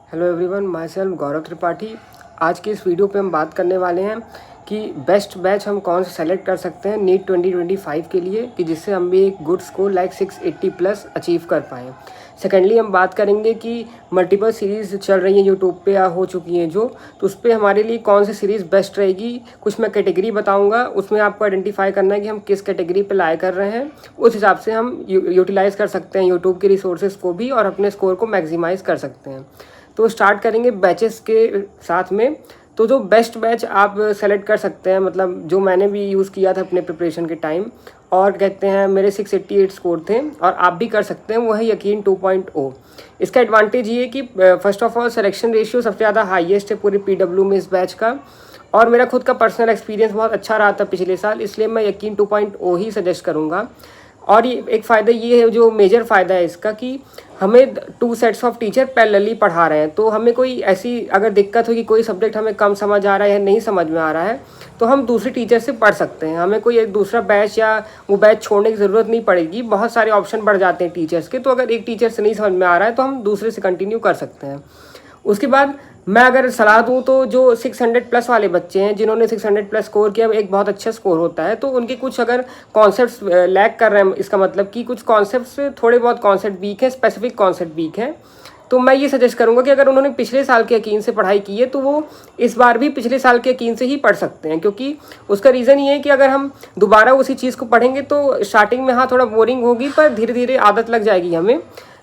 Hello everyone, my self गौरव त्रिपाठी। आज की इस वीडियो पे हम बात करने वाले हैं कि बेस्ट बैच हम कौन सा सेलेक्ट कर सकते हैं नीट 2025 के लिए, कि जिससे हम भी एक good score like 680 plus achieve कर पाएँ। सेकेंडली हम बात करेंगे कि मल्टीपल सीरीज़ चल रही हैं यूट्यूब पे या हो चुकी हैं जो, तो उस पर हमारे लिए कौन सी सीरीज़ बेस्ट रहेगी। कुछ मैं कैटेगरी बताऊंगा, उसमें आपको आइडेंटिफाई करना है कि हम किस कैटेगरी पे लाए कर रहे हैं। उस हिसाब से हम यूटिलाइज़ कर सकते हैं यूट्यूब के रिसोर्सेज को भी और अपने स्कोर को मैक्सिमाइज़ कर सकते हैं। तो स्टार्ट करेंगे बैचेस के साथ में। तो जो बेस्ट बैच आप सेलेक्ट कर सकते हैं, मतलब जो मैंने भी यूज़ किया था अपने प्रिपरेशन के टाइम, और कहते हैं मेरे 688 स्कोर थे और आप भी कर सकते हैं, वो है यकीन 2.0। इसका एडवांटेज ये है कि first of all selection ratio सबसे ज़्यादा हाईएस्ट है पूरे PW में इस बैच का, और मेरा खुद का पर्सनल एक्सपीरियंस बहुत अच्छा रहा था पिछले साल, इसलिए मैं यकीन 2.0 ही सजेस्ट करूँगा। और ये एक फ़ायदा ये है, जो मेजर फ़ायदा है इसका, कि हमें 2 सेट्स ऑफ टीचर पैरेलली पढ़ा रहे हैं। तो हमें कोई ऐसी अगर दिक्कत हो कि कोई सब्जेक्ट हमें कम समझ आ रहा है या नहीं समझ में आ रहा है, तो हम दूसरे टीचर से पढ़ सकते हैं। हमें कोई एक दूसरा बैच या वो बैच छोड़ने की ज़रूरत नहीं पड़ेगी। बहुत सारे ऑप्शन बढ़ जाते हैं टीचर्स के, तो अगर एक टीचर से नहीं समझ में आ रहा है तो हम दूसरे से कंटिन्यू कर सकते हैं। उसके बाद मैं अगर सलाह दूँ तो जो 600 प्लस वाले बच्चे हैं, जिन्होंने 600 प्लस स्कोर किया, एक बहुत अच्छा स्कोर होता है, तो उनके कुछ अगर कॉन्सेप्ट्स लैक कर रहे हैं, इसका मतलब कि कुछ कॉन्सेप्ट्स, थोड़े बहुत कॉन्सेप्ट वीक है, स्पेसिफिक कॉन्सेप्ट वीक है, तो मैं ये सजेस्ट करूँगा कि अगर उन्होंने पिछले साल के यकीन से पढ़ाई की है तो वो इस बार भी पिछले साल के यकीन से ही पढ़ सकते हैं। क्योंकि उसका रीज़न ये है कि अगर हम दोबारा उसी चीज़ को पढ़ेंगे तो स्टार्टिंग में हाँ थोड़ा बोरिंग होगी, पर धीरे धीरे आदत लग जाएगी हमें।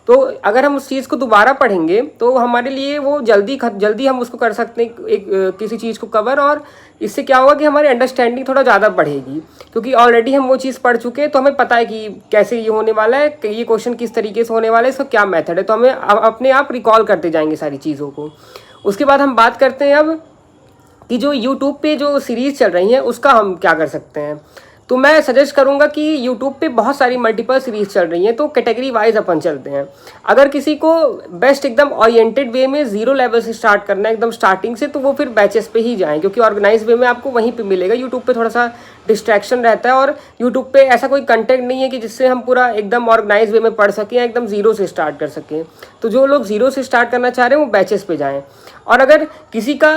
तो अगर हम उस चीज़ को दोबारा पढ़ेंगे तो हमारे लिए वो जल्दी हम उसको कर सकते हैं एक किसी चीज़ को कवर, और इससे क्या होगा कि हमारी अंडरस्टैंडिंग थोड़ा ज़्यादा बढ़ेगी, क्योंकि ऑलरेडी हम वो चीज़ पढ़ चुके हैं, तो हमें पता है कि कैसे ये होने वाला है, कि ये क्वेश्चन किस तरीके से होने वाला है, इसका क्या मेथड है, तो हमें अपने आप रिकॉल करते जाएंगे सारी चीज़ों को। उसके बाद हम बात करते हैं अब कि जो यूट्यूब पे जो सीरीज़ चल रही हैं उसका हम क्या कर सकते हैं। तो मैं सजेस्ट करूंगा कि यूट्यूब पे बहुत सारी मल्टीपल सीरीज़ चल रही हैं, तो कैटेगरी वाइज अपन चलते हैं। अगर किसी को बेस्ट एकदम ओरिएंटेड वे में 0 लेवल से स्टार्ट करना है एकदम स्टार्टिंग से, तो वो फिर बैचेस पे ही जाएं, क्योंकि ऑर्गेनाइज वे में आपको वहीं पे मिलेगा। यूट्यूब पे थोड़ा सा डिस्ट्रैक्शन रहता है, और यूट्यूब पे ऐसा कोई कंटेंट नहीं है कि जिससे हम पूरा एकदम ऑर्गेनाइज वे में पढ़ सकें या एकदम 0 से स्टार्ट कर सकें। तो जो लोग 0 से स्टार्ट करना चाह रहे हैं वो बैचेस पे जाएँ। और अगर किसी का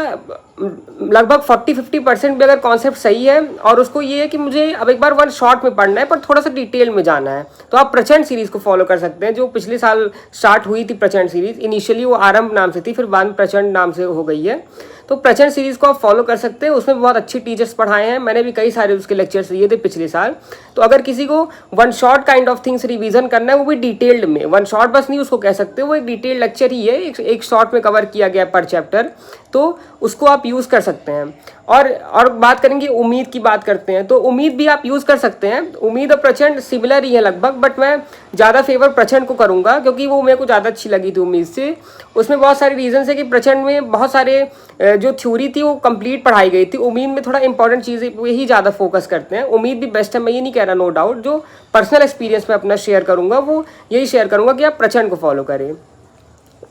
लगभग 40-50% भी अगर कॉन्सेप्ट सही है, और उसको ये है कि मुझे अब एक बार वन शॉट में पढ़ना है पर थोड़ा सा डिटेल में जाना है, तो आप प्रचंड सीरीज़ को फॉलो कर सकते हैं, जो पिछले साल स्टार्ट हुई थी। प्रचंड सीरीज़ इनिशियली वो आरंभ नाम से थी, फिर बाद में प्रचंड नाम से हो गई है। तो प्रचंड सीरीज़ को आप फॉलो कर सकते हैं, उसमें बहुत अच्छी टीचर्स पढ़ाए हैं, मैंने भी कई सारे उसके लेक्चर्स लिए थे पिछले साल। तो अगर किसी को one shot kind of things revision करना है, वो भी डिटेल्ड में, वन शॉट बस नहीं उसको कह सकते, वो एक डिटेल्ड लेक्चर ही है, एक शॉट में कवर किया गया पर चैप्टर, तो उसको आप यूज़ कर सकते हैं। और बात करेंगे उम्मीद की, बात करते हैं, तो उम्मीद भी आप यूज़ कर सकते हैं। उम्मीद और प्रचंड सिमिलर ही है लगभग, बट मैं ज़्यादा फेवर प्रचंड को करूँगा, क्योंकि वो मेरे को ज़्यादा अच्छी लगी थी उम्मीद से। उसमें बहुत सारे रीजंस है कि प्रचंड में बहुत सारे जो थ्योरी थी वो कंप्लीट पढ़ाई गई थी। उम्मीद में थोड़ा इंपॉर्टेंट चीज़ें वही ज़्यादा फोकस करते हैं। उम्मीद भी बेस्ट है, मैं ये नहीं कह रहा, नो डाउट। जो पर्सनल एक्सपीरियंस में अपना शेयर करूँगा वो यही शेयर करूँगा कि आप प्रचंड को फॉलो करें।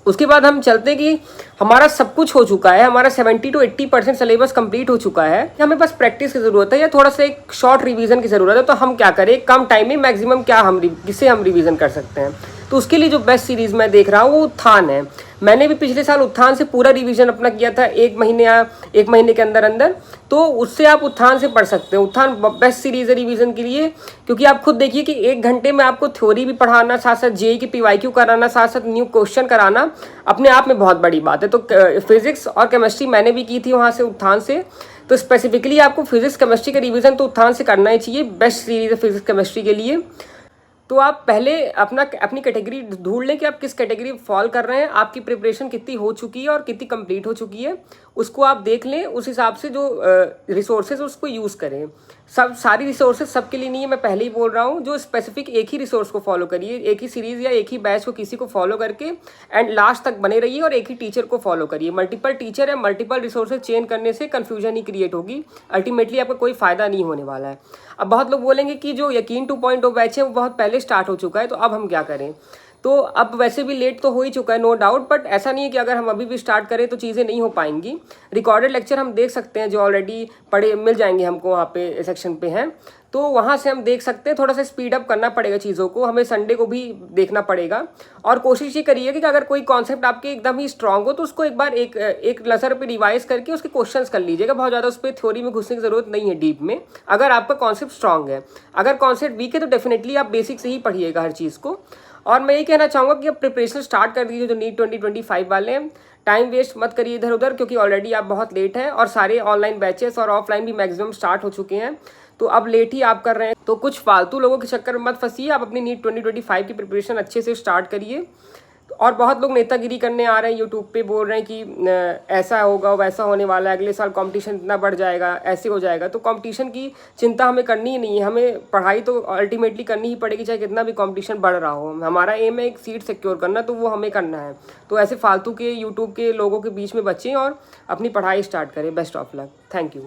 उसके बाद हम चलते हैं कि हमारा सब कुछ हो चुका है, हमारा 70 to 80% सिलेबस कंप्लीट हो चुका है, हमें बस प्रैक्टिस की ज़रूरत है या थोड़ा सा एक शॉर्ट रिवीजन की ज़रूरत है। तो हम क्या करें, कम टाइम में मैक्सिमम क्या किससे हम रिवीजन कर सकते हैं। तो उसके लिए जो बेस्ट सीरीज़ मैं देख रहा हूँ वो उत्थान है। मैंने भी पिछले साल उत्थान से पूरा रिवीजन अपना किया था 1 महीने या 1 महीने के अंदर अंदर, तो उससे आप उत्थान से पढ़ सकते हैं। उत्थान बेस्ट सीरीज़ है रिवीजन के लिए, क्योंकि आप खुद देखिए कि 1 घंटे में आपको थ्योरी भी पढ़ाना, साथ साथ जेईई की PYQ कराना, साथ साथ न्यू क्वेश्चन कराना, अपने आप में बहुत बड़ी बात है। तो फिजिक्स और केमिस्ट्री मैंने भी की थी वहाँ से, उत्थान से। तो स्पेसिफिकली आपको फिजिक्स केमिस्ट्री का रिवीजन तो उत्थान से करना ही चाहिए, बेस्ट सीरीज़ है फिजिक्स केमिस्ट्री के लिए। तो आप पहले अपनी कैटेगरी ढूंढ लें कि आप किस कैटेगरी फॉल कर रहे हैं, आपकी प्रिपरेशन कितनी हो चुकी है और कितनी कंप्लीट हो चुकी है, उसको आप देख लें। उस हिसाब से जो रिसोर्सेज उसको यूज़ करें। सारी रिसोर्सेज सबके लिए नहीं है, मैं पहले ही बोल रहा हूँ। जो स्पेसिफिक एक ही रिसोर्स को फॉलो करिए, एक ही सीरीज़ या एक ही बैच को किसी को फॉलो करके एंड लास्ट तक बने रहिए, और एक ही टीचर को फॉलो करिए। मल्टीपल टीचर या मल्टीपल रिसोर्सेज चेंज करने से कन्फ्यूजन ही क्रिएट होगी, अल्टीमेटली आपका कोई फ़ायदा नहीं होने वाला है। अब बहुत लोग बोलेंगे कि जो यकीन 2.0 बैच है वो बहुत पहले स्टार्ट हो चुका है, तो अब हम क्या करें। तो अब वैसे भी लेट तो हो ही चुका है नो डाउट, बट ऐसा नहीं है कि अगर हम अभी भी स्टार्ट करें तो चीज़ें नहीं हो पाएंगी। रिकॉर्डेड लेक्चर हम देख सकते हैं जो ऑलरेडी पढ़े मिल जाएंगे हमको, वहाँ पे सेक्शन पे हैं, तो वहाँ से हम देख सकते हैं। थोड़ा सा स्पीड अप करना पड़ेगा चीज़ों को, हमें संडे को भी देखना पड़ेगा। और कोशिश ये करिए कि अगर कोई कॉन्सेप्ट आपके एकदम ही स्ट्रांग हो तो उसको एक बार एक नज़र पे रिवाइज करके उसके क्वेश्चंस कर लीजिएगा। बहुत ज़्यादा उस पर थ्योरी में घुसने की ज़रूरत नहीं है डीप में, अगर आपका कॉन्सेप्ट स्ट्रांग है। अगर कॉन्सेप्ट वीक है तो डेफिनेटली आप बेसिक से ही पढ़िएगा हर चीज़ को। और मैं ये कहना चाहूँगा कि अब प्रिपरेशन स्टार्ट कर दीजिए जो नीट 2025 वाले हैं। टाइम वेस्ट मत करिए इधर उधर, क्योंकि ऑलरेडी आप बहुत लेट हैं और सारे ऑनलाइन बैचेस और ऑफलाइन भी मैक्सिमम स्टार्ट हो चुके हैं, तो अब लेट ही आप कर रहे हैं। तो कुछ फालतू लोगों के चक्कर में मत फंसिए, आप अपनी नीट 2025 की प्रिपरेशन अच्छे से स्टार्ट करिए। और बहुत लोग नेतागिरी करने आ रहे हैं यूट्यूब पे, बोल रहे हैं कि ऐसा होगा वैसा होने वाला है, अगले साल कंपटीशन इतना बढ़ जाएगा, ऐसे हो जाएगा। तो कंपटीशन की चिंता हमें करनी ही नहीं है, हमें पढ़ाई तो अल्टीमेटली करनी ही पड़ेगी चाहे कितना भी कंपटीशन बढ़ रहा हो। हमारा एम है एक सीट सिक्योर करना, तो वो हमें करना है। तो ऐसे फालतू के यूट्यूब के लोगों के बीच में बचें और अपनी पढ़ाई स्टार्ट करें। Best of luck, thank you.